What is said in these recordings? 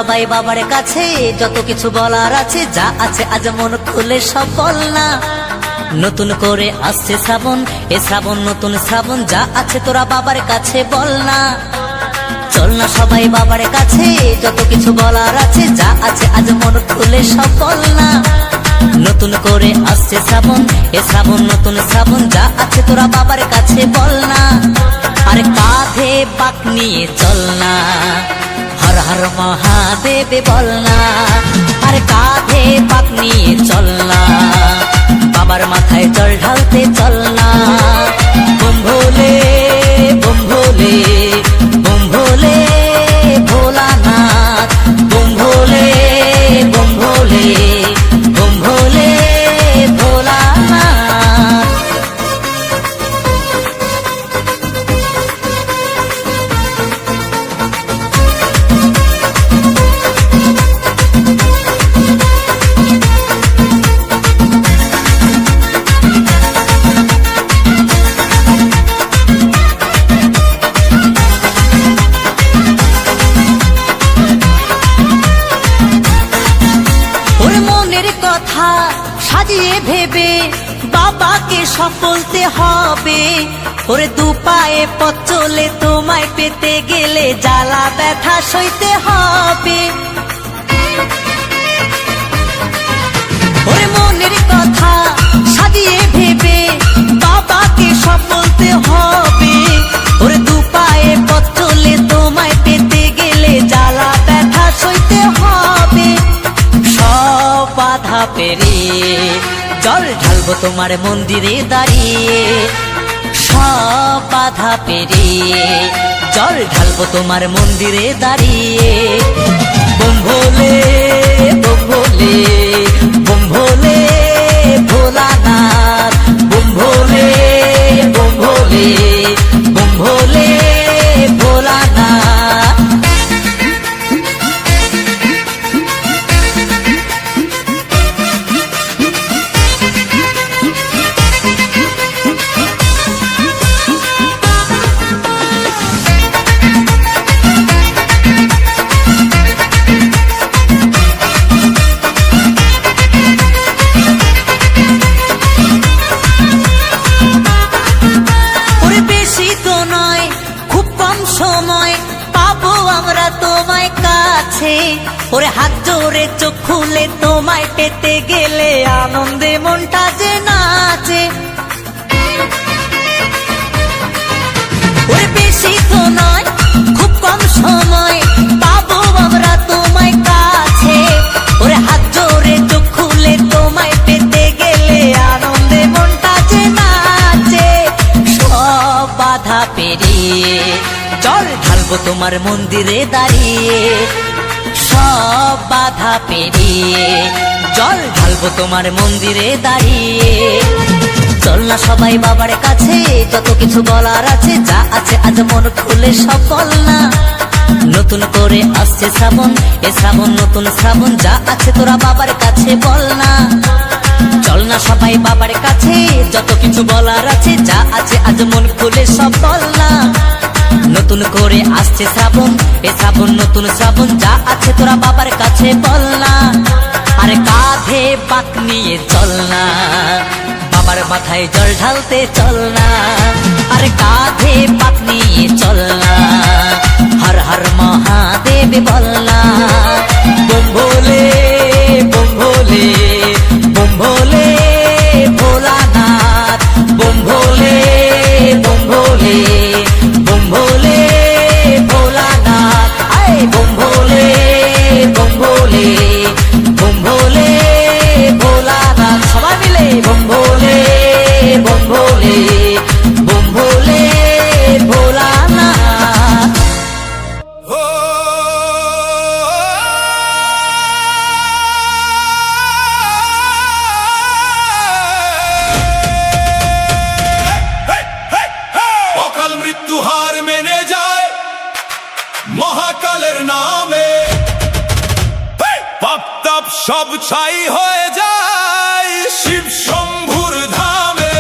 সবাই বাবার কাছে, যত কিছু বলার আছে, যা আছে আজ মন খুলে সব বল না। নতুন করে আসছে শ্রাবণ, এ শ্রাবণ নতুন শ্রাবণ, যা আছে তোরা বাবার কাছে বল না। চল না সবাই বাবার কাছে, যত কিছু বলার আছে, যা আছে আজ মন খুলে সব বল না। নতুন করে আসছে শ্রাবণ, এ শ্রাবণ নতুন শ্রাবণ, যা আছে তোরা বাবার কাছে বল না। আর কাঁধে পাক নিয়ে চল না, হর হর মহাদেব বল না। আর কাঁধে পাক নিয়ে চল না, বাবার মাথায় জল ঢালতে চল না। বুম ভোলে বুম ভোলে বুম ভোলে ভোলানাথ, বুম ভোলে বুম ভোলে বুম ভোলে ভোলানাথ। কথা সাজিয়ে ভেবে বাবাকে সফলতে হবে। ওরে দু পায়ে পথ চলে তোমায় পেতে গেলে জ্বালা ব্যথা সইতে হবে। ওরে মনের কথা সাজিয়ে ভেবে বাবাকে সফলতে হবে। ওরে দু পায়ে পথ চলে তোমায় পেতে গেলে জ্বালা ব্যথা সইতে হবে। বাধা পেরিয়ে জল ঢালবো তোমার মন্দিরে দাঁড়িয়ে, সব বাধা পেরিয়ে জল ঢালবো তোমার মন্দিরে দাঁড়িয়ে। বুম ভোলে বুম ভোলে বুম ভোলে ভোলানাথ, বুম ভোলে বুম ভোলে বুম ভোলে ভোলানাথ। ওরে হাত জোরে চোখ খুলে তোমায় পেতে গেলে আনন্দে মনটা যে নাচে। ওরে বেশি তো নয় খুব কম সময় পাবো আমরা তোমায় কাছে। ওরে হাত জোরে চোখ খুলে তোমায় পেতে গেলে আনন্দে মনটা যে নাচে। সব বাধা পেরিয়ে জল ঢালবো তোমার মন্দিরে দাঁড়িয়ে, সব বাধা পেরিয়ে জল ঢালবো তোমার মন্দিরে দাঁড়িয়ে। চল না সবাই বাবার কাছে, যত কিছু বলার আছে, যা আছে আজ মন খুলে সব বল না। নতুন করে আসছে শ্রাবণ, এ শ্রাবণ নতুন শ্রাবণ, যা আছে তোরা বাবার কাছে বল না। চল না সবাই বাবার কাছে, যত কিছু বলার আছে, যা আছে আজ মন খুলে সব বল না। নতুন করে আসছে শ্রাবণ, এ শ্রাবণ নতুন শ্রাবণ, যা আছে তোরা বাবার কাছে বল না। আরে কাঁধে পাক নিয়ে চল না, বাবার মাথায় জল ঢালতে চল না। আরে কাঁধে পাক নিয়ে চল না, হর হর মহাদেব বল না। বুম ভোলে বুম ভোলে বুম ভোলে ভোলানাথ, বুম ভোলে বুম ভোলে বুম ভোলে ভোলানাথ। আয় বুম ভোলে বুম ভোলে বুম ভোলে ভোলানাথ। সবাই মিলে বুম ভোলে বুম ভোলে বুম ভোলে ভোলানাথ। অকাল মৃত্যু হার মেনে যায় মহাকালের নামে, পাপ তাপ সব ছাই হয়ে যায় শিব শম্ভুর ধামে।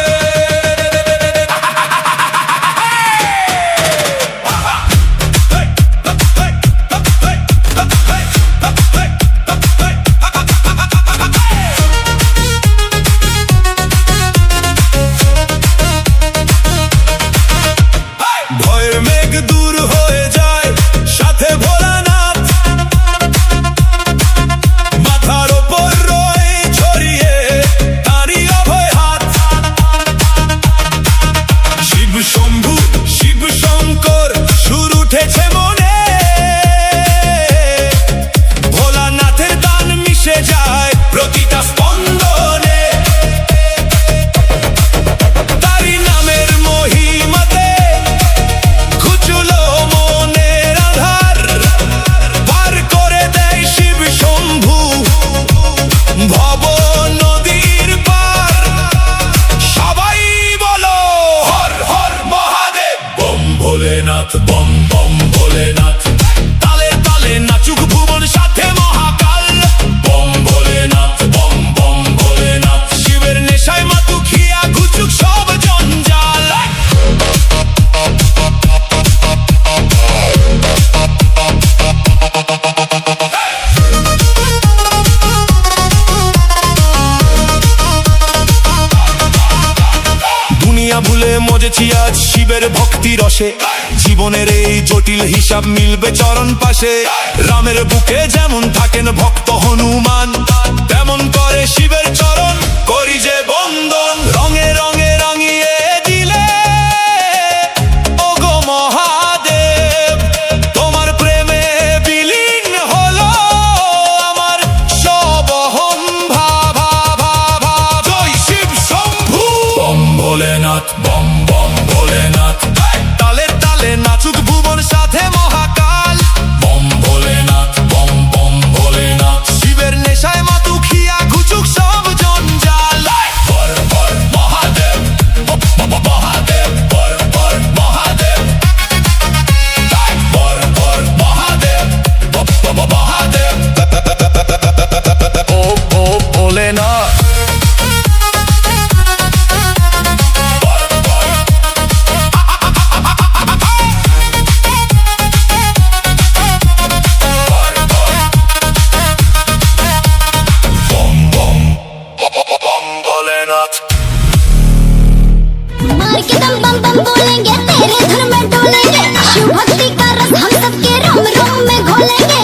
ভুলে মজেছি আজ শিবের ভক্তি রসে, জীবনের এই জটিল হিসাব মিলবে চরণ পাশে। রামের বুকে যেমন থাকেন ভক্ত হনুমান, তেমন করে শিবের চরণ করি যে বন্দন। রঙে রঙে রাঙিয়ে দিলে ওগো মহাদেব, তোমার প্রেমে বিলীন হলো আমার সবহম ভাবা ভাবা। জয় শিব শম্ভু বম ভোলেনাথ, বম বম ভোলেনাথ। তালে তালে নাচুক ভুবন সাথে মহাকাল, বম ভোলেনাথ, বম বম ভোলেনাথ। শিবের নেশায় মাতুক হিয়া ঘুচুক সব জঞ্জাল। বর বর মহাদেব, মহাদেব বর বর মহাদেব, বর বর মহাদেব, মহাদেব। ও ও ভোলেনাথ। मार के दम बम बम बोलेंगे, तेरे धुन में डोलेंगे। शिव भक्ति का रस हम सबके रोम रोम में घोलेंगे।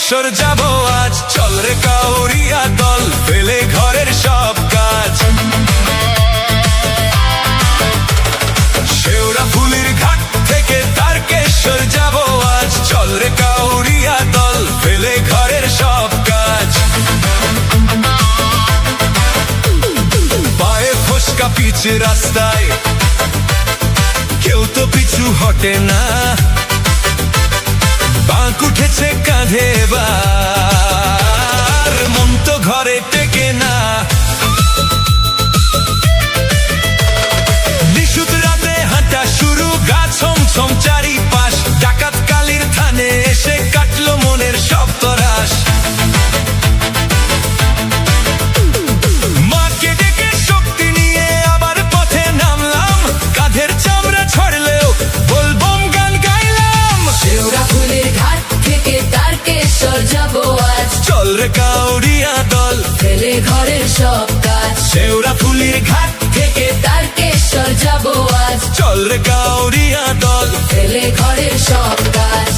তারকেশ্বর যাব আজ, চল রে কাউরিয়া দল, ফেলে ঘরের সব কাজ। শেওড়াফুলির ঘাট থেকে তারকেশ্বর যাব আজ, চল রে কাউরিয়া দল, ফেলে ঘরের সব কাজ। পায়ে ফোসকা পিচ রাস্তায়, কেউ তো পিছু হটে না, বাঁক উঠেছে কাঁধে এবার, মন তো ঘরে টেকে না। নিশুত রাতে হাঁটা শুরু, গা ছমছম চারিপাশ, ডাকাত কালীর থানে এসে কাটলো মনের সব তরাস। মাকে ডেকে শক্তি নিয়ে আবার পথে নামলাম, কাঁধের চামড়া ছড়লেও বলবম গান গাইলাম। শেওড়াফুলির ঘাট থেকে তারকেশ্বর যাব আজ, চল রে কাউরিয়া দল, ফেলে ঘরের সব কাজ। শেওড়াফুলির ঘাট থেকে তারকেশ্বর যাব আজ, চল রে কাউরিয়া দল। ফেলে ঘরের সব কাজ।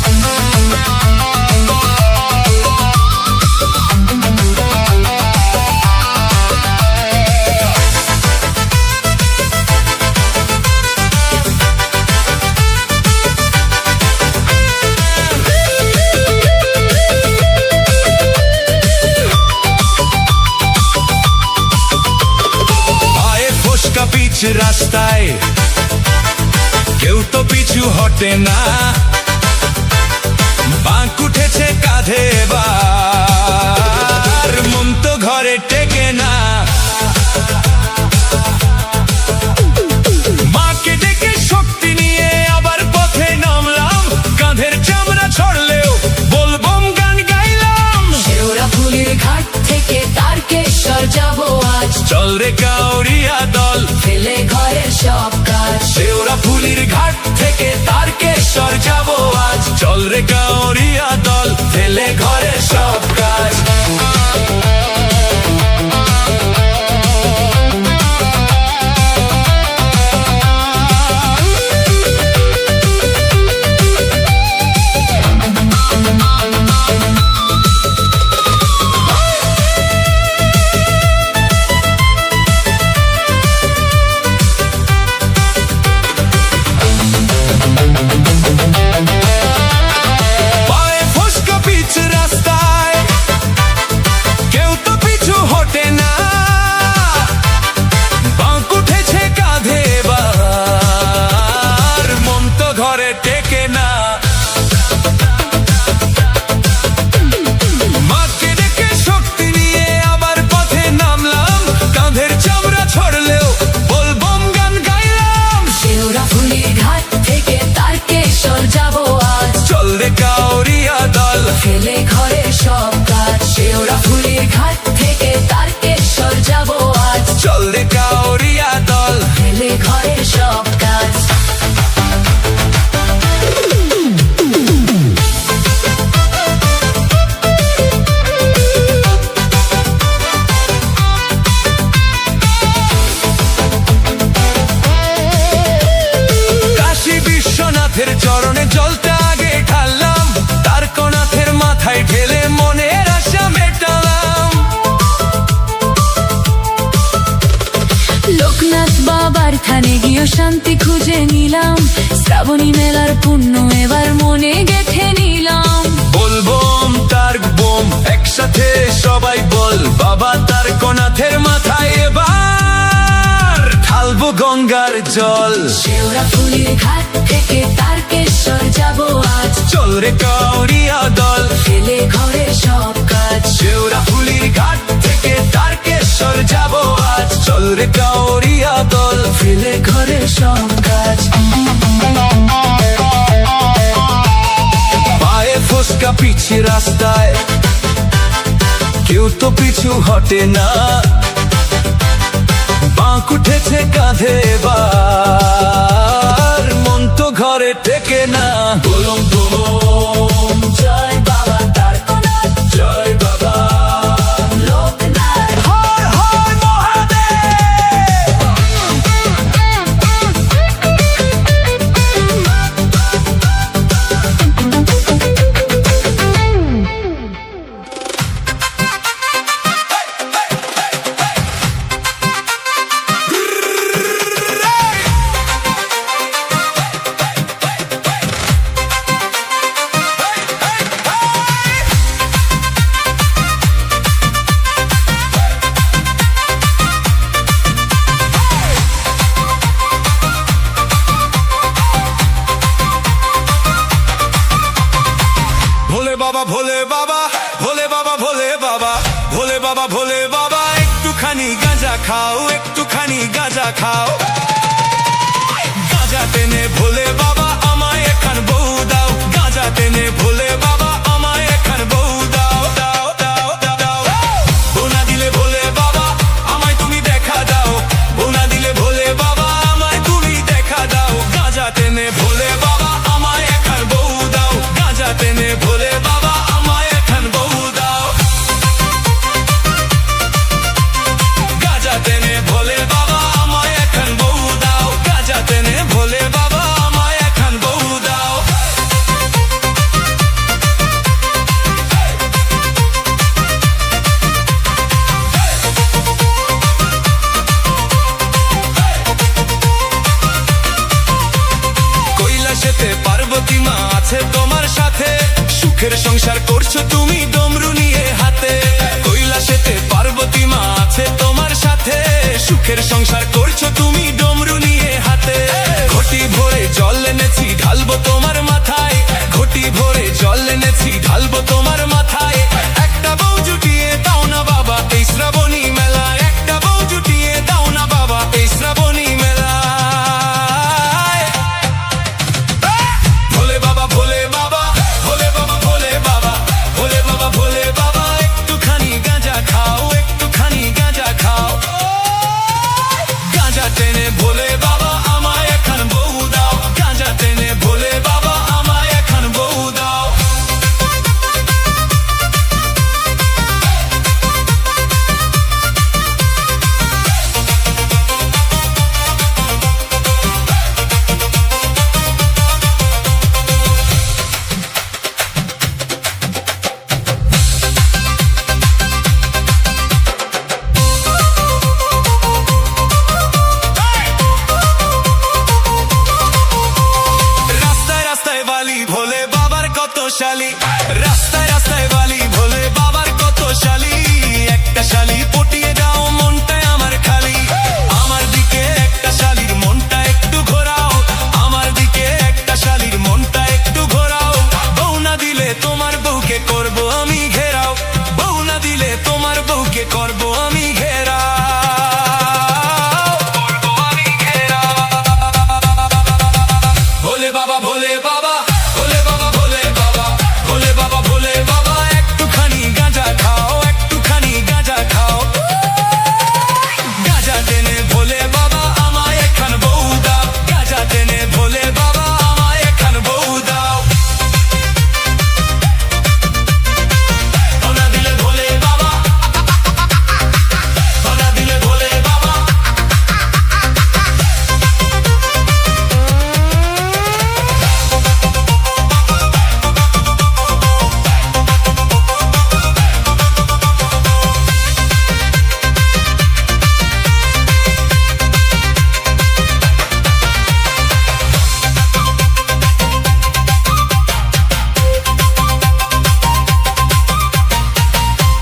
পায়ে ফোসকা পিচ রাস্তায়, কেউ তো পিছু হটে না, বাঁক উঠেছে কাঁধে এবার, মন তো ঘরে টেকে না। মাকে ডেকে শক্তি নিয়ে আবার পথে নামলাম, কাঁধের চামড়া ছড়লেও বলবম গান গাইলাম। শেওড়াফুলির ঘাট থেকে তারকেশ্বর যাব আজ, চল রে কাউরিয়া দল, ফেলে ঘরের সব কাজ। শেওড়াফুলির ঘাট থেকে তারকেশ্বর যাব আজ, চল রে কাউরিয়া দল, ফেলে ঘরের সব কাজ। পায়ে ফোসকা পিচ রাস্তায়, কেউ তো পিছু হটে না, বাঁক উঠেছে কাঁধে এবার, মন তো ঘরে টেকে না। মাকে ডেকে শক্তি নিয়ে আবার পথে নামলাম, কাঁধের চামড়া ছড়লেও বলবম গান গাইলাম। শেওড়াফুলির ঘাট থেকে তারকেশ্বর যাব আজ, চল রে কাউরিয়া দল, ফেলে ঘরের সব কাজ। শেওড়াফুলির ঘাট থেকে তারকেশ্বর যাব আজ, চল রে কাউরিয়া দল। ফেলে ঘরের সব কাজ। কাশী বিশ্বনাথের চরণে জলটা আগে ঢাললাম, তারকনাথের মাথায় ঢেলে মনের আশা মেটালাম। লোকনাথ বাবার থানে গিয়ে শান্তি খুঁজে নিলাম, শ্রাবণী মেলার পুণ্য এবার মনে গেথে নিলাম। বলবম তার্ক বোম একসাথে সবাই বল, বাবা তারকনাথের মাথায় এবার ঢালবো গঙ্গার জল। শেওড়াফুলির ঘাট থেকে তারকেশ্বর যাব আজ, চল রে কাউরিয়া দল, ফেলে ঘরের সব কাজ। শেওড়াফুলির ঘাট থেকে তারকেশ্বর যাব আজ, চল রে কাউরিয়া দল, ফেলে ঘরের সব কাজ। পায়ে ফোসকা পিচ রাস্তায়, কেউ তো পিছু হটে না, বাঁক উঠেছে কাঁধে এবার, মন তো ঘরে টেকে না। বলম বলম জয় বাবা তারকনাথ, জয় বাবা লোকনাথ। হর হর মহাদেব। ভোলে বাবা একটুখানি গাঁজা খাও, একটুখানি গাঁজা খাও। গাঁজা টেনে ভোলে বাবা আমায় এখান বউ দাও, গাঁজা টেনে ভোলে বাবা আমায় এখান বউ দাও, দাও দাও দাও দাও। বোনা দিলে ভোলে বাবা আমায় তুমি দেখা দাও, বোনা দিলে ভোলে বাবা আমায় তুমি দেখা দাও। গাঁজা টেনে ভোলে বাবা আমায় এখান বউ দাও, গাঁজা টেনে ভোলে বাবা আমায় এখান বউ দাও। গাঁজা টেনে ভোলে বাবা আমায় এখান বউ দাও, গাঁজা টেনে ভোলে বাবা আমায় এখান বউ দাও। কৈলাসেতে পার্বতী মা আছে তোমার সাথে, সুখের সংসার করছো তুমি ডমরু নিয়ে হাতে। কৈলাসেতে পার্বতী মা আছে তোমার সাথে, সুখের সংসার করছো তুমি ডমরু নিয়ে হাতে। ঘটি ভরে জল এনেছি ঢালবো তোমার মাথায়, ঘটি ভরে জল এনেছি ঢালবো তোমার মাথায়। একটা বউ জুটিয়ে দাও না বাবা এই শ্রাবণী মেলায়, একটা বউ জুটিয়ে দাও না বাবা এই শ্রাবণী মেলায়। ভোলে বাবা ভোলে বাবা ভোলে বাবা ভোলে বাবা ভোলে বাবা ভোলে বাবা একটুখানি গাঁজা খাও, একটুখানি গাঁজা খাও। গাঁজা টেনে ভোলে বাবা আমায় এখান বউ দাও, গাঁজা টেনে ভোলে বাবা আমায় এখান বউ দাও। রাস্তায় রাস্তায় বালি ভোলে বাবার কত শালি, রাস্তায় রাস্তায় বালি ভোলে বাবার কত শালি। একটা শালি পটিয়ে দাও মনটায় আমার খালি, আমার দিকে একটা শালির মনটা একটু ঘোরাও, আমার দিকে একটা শালির মনটা একটু ঘোরাও। বউ না দিলে তোমার বউকে করবো আমি ঘেরাও, বউ না দিলে তোমার বউকে করবো আমি ঘেরাও, করবো আমি ঘেরাও। ভোলে বাবা ভোলে বাবা ভোলে বাবা ভোলে বাবা ভোলে বাবা ভোলে বাবা একটুখানি গাঁজা খাও, একটুখানি গাঁজা খাও। গাঁজা টেনে ভোলে বাবা আমায় এখান বউ দাও, গাঁজা টেনে ভোলে বাবা আমায় এখান বউ দাও। সোনা দিলে ভোলে বাবা, সোনা দিলে ভোলে বাবা।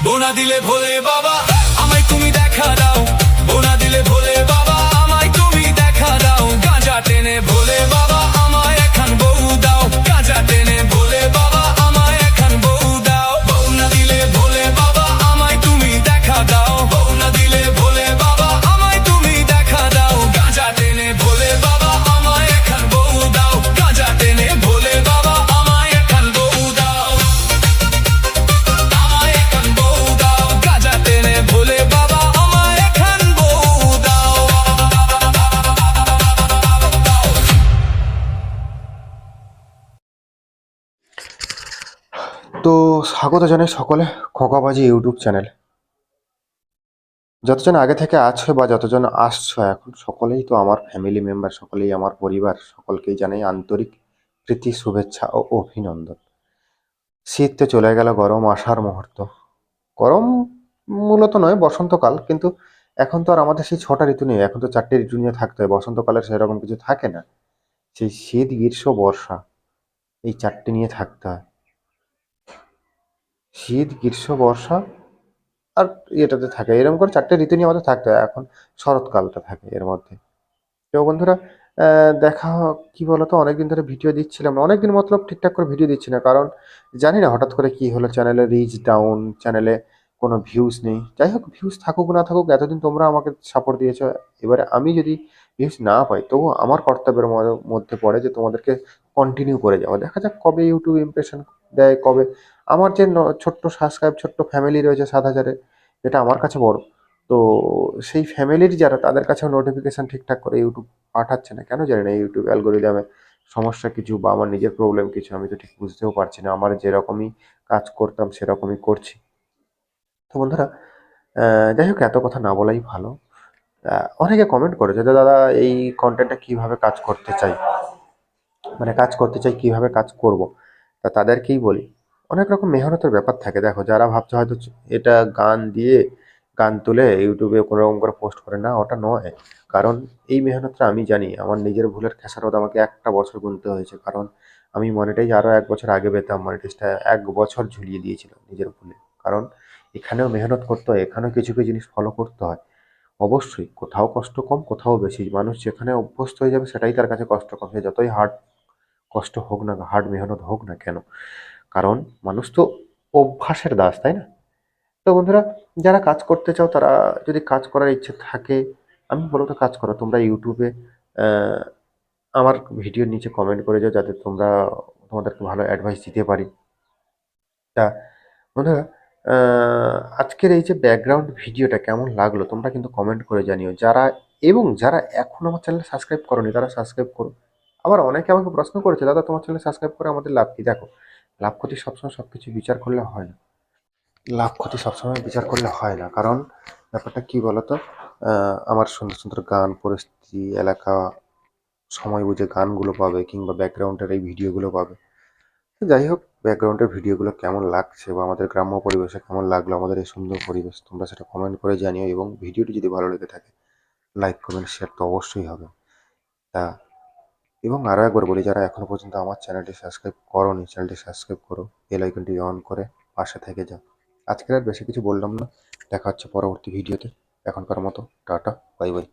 বোনা দিলে ভোলে বাবা আমায় তুমি দেখা দাও, বোনা দিলে ভোলে বাবা আমায় তুমি দেখা দাও। গাঁজা টেনে ভোলে বাবা আমায় এখান বউ দাও, গাঁজা টেনে ভোলে বাবা আমায় এখান বউ দাও। বউ না দিলে ভোলে বাবা আমায় তুমি দেখা দাও, বউ না দিলে ভোলে বাবা আমায় তুমি দেখা দাও। গাঁজা টেনে ভোলে বাবা আমায় এখান বউ দাও, গাঁজা টেনে ভোলে বাবা আমায় এখান বউ দাও, আমায় এখান বউ দাও। গাঁজা টেনে ভোলে বাবা আমায় এখান বউ দাও। তো স্বাগত জানাই সকলে খোকাবাজি ইউটিউব চ্যানেল। যতজন আগে থেকে আছো বা যতজন আসছো এখন সকলেই তো আমার ফ্যামিলি মেম্বার, সকলেই আমার পরিবার, সকলকেই জানাই আন্তরিক প্রীতি শুভেচ্ছা ও অভিনন্দন। শীত তো চলে গেল, গরম আসার মুহূর্ত। গরম মূলত নয়, বসন্তকাল, কিন্তু এখন তো আর আমাদের সেই 6টা ঋতু নেই, এখন তো 4টে ঋতু নিয়ে থাকতে হয়। বসন্তকালের সেরকম কিছু থাকে না, সেই শীত গ্রীষ্ম বর্ষা এই 4টে নিয়ে থাকতে হয়। শীত গ্রীষ্ম বর্ষা আর এটাতে থাকে, এরকম করে 4টে ঋতু নিয়ে আমাদের থাকতে হয়। এখন শরৎকালটা থাকে এর মধ্যে। তো বন্ধুরা দেখা কি বলতো, অনেকদিন ধরে ভিডিও দিচ্ছিলাম না, অনেকদিন মতলব ঠিকঠাক করে ভিডিও দিচ্ছি না, কারণ জানি না হঠাৎ করে কি হলো, চ্যানেলে রিচ ডাউন, চ্যানেলে কোনো ভিউজ নেই। যাই হোক, ভিউজ থাকুক না থাকুক, এতদিন তোমরা আমাকে সাপোর্ট দিয়েছো। এবারে আমি যদি ভিউজ না পাই, তবুও আমার কর্তব্যের মধ্যে পড়ে যে তোমাদেরকে কন্টিনিউ করে যাওয়া। দেখা যাক কবে ইউটিউব ইমপ্রেশন দেয়, কবে আমার যে ছোট্ট সাবস্ক্রাইব, ছোট্ট ফ্যামিলি রয়েছে 7,000-এ, যেটা আমার কাছে বড়। তো সেই ফ্যামিলির যারা, তাদের কাছেও নোটিফিকেশন ঠিকঠাক করে ইউটিউব পাঠাচ্ছে না। কেন জানি না, ইউটিউব অ্যালগোরিদমে সমস্যা কিছু বা আমার নিজের প্রবলেম কিছু, আমি তো ঠিক বুঝতেও পারছি না। আমার যেরকমই কাজ করতাম সেরকমই করছি। তো বন্ধুরা, যাই হোক, এত কথা না বলাই ভালো। অনেকে কমেন্ট করেছে যে দাদা এই কন্টেন্টটা কিভাবে কাজ করতে চাই, মানে কাজ করতে চাই কিভাবে কাজ করব। তা তাদেরকেই বলি, অনেক রকম মেহনতের ব্যাপার থাকে। দেখো, যারা ভাবছে হয়তো এটা গান দিয়ে গান তুলে ইউটিউবে কোনো রকম করে পোস্ট করে, না, ওটা নয়। কারণ এই মেহনতটা আমি জানি, আমার নিজের ভুলের খেসারত আমাকে 1টা বছর গুনতে হয়েছে। কারণ আমি মনিটাইজ আরও 1 বছর আগে পেতাম, মনিটাইজটা 1 বছর ঝুলিয়ে দিয়েছিলাম নিজের ভুলে। কারণ এখানেও মেহনত করতে হয়, এখানেও কিছু কিছু জিনিস ফলো করতে হয়। অবশ্যই কোথাও কষ্ট কম, কোথাও বেশি। মানুষ যেখানে অভ্যস্ত হয়ে যাবে সেটাই তার কাছে কষ্ট কম, সে যতই কষ্ট হোক না, হার্ড মেহনত হোক না কেন। কারণ মানুষ তো অভ্যাসের দাস, তাই না? তো বন্ধুরা, যারা কাজ করতে চাও, তারা যদি কাজ করার ইচ্ছে থাকে, আমি বলবো তো কাজ করো। তোমরা ইউটিউবে আহ, আমার ভিডিওর নিচে কমেন্ট করে যাও, যাতে তোমাদেরকে ভালো অ্যাডভাইস দিতে পারি। তা বন্ধুরা, আজকের এই যে ব্যাকগ্রাউন্ড ভিডিওটা কেমন লাগলো তোমরা কিন্তু কমেন্ট করে জানিও। যারা এখন আমার চ্যানেল সাবস্ক্রাইব করোনি, তারা সাবস্ক্রাইব করো। আবার অনেকে আমাকে প্রশ্ন করেছে, দাদা তোমার চ্যানেল সাবস্ক্রাইব করে আমাদের লাভ কি? দেখো, লাভ ক্ষতি সবসময় সবকিছু বিচার করলে হয় না। লাভ ক্ষতি সবসময় বিচার করলে হয় না। কারণ ব্যাপারটা কি বলতো, আমার সুন্দর সুন্দর গান, পরিস্থিতি, এলাকা, সময় বুঝে গানগুলো পাবে, কিংবা ব্যাকগ্রাউন্ডের এই ভিডিওগুলো পাবে। তো যাই হোক, ব্যাকগ্রাউন্ডের ভিডিওগুলো কেমন লাগছে বা আমাদের গ্রাম্য পরিবেশে কেমন লাগলো, আমাদের এই সুন্দর পরিবেশ, তোমরা সেটা কমেন্ট করে জানিও। এবং ভিডিওটি যদি ভালো লেগে থাকে, লাইক, কমেন্ট, শেয়ার তো অবশ্যই হবে। তা এবং আরও একবার বলি, যারা এখনো পর্যন্ত আমার চ্যানেলটি সাবস্ক্রাইব করোনি, চ্যানেলটি সাবস্ক্রাইব করো, বেল আইকনটি অন করে পাশে থেকে যাও। আজকের আর বেশি কিছু বললাম না, দেখা হচ্ছে পরবর্তী ভিডিওতে। এখনকার মতো টাটা, বাই বাই।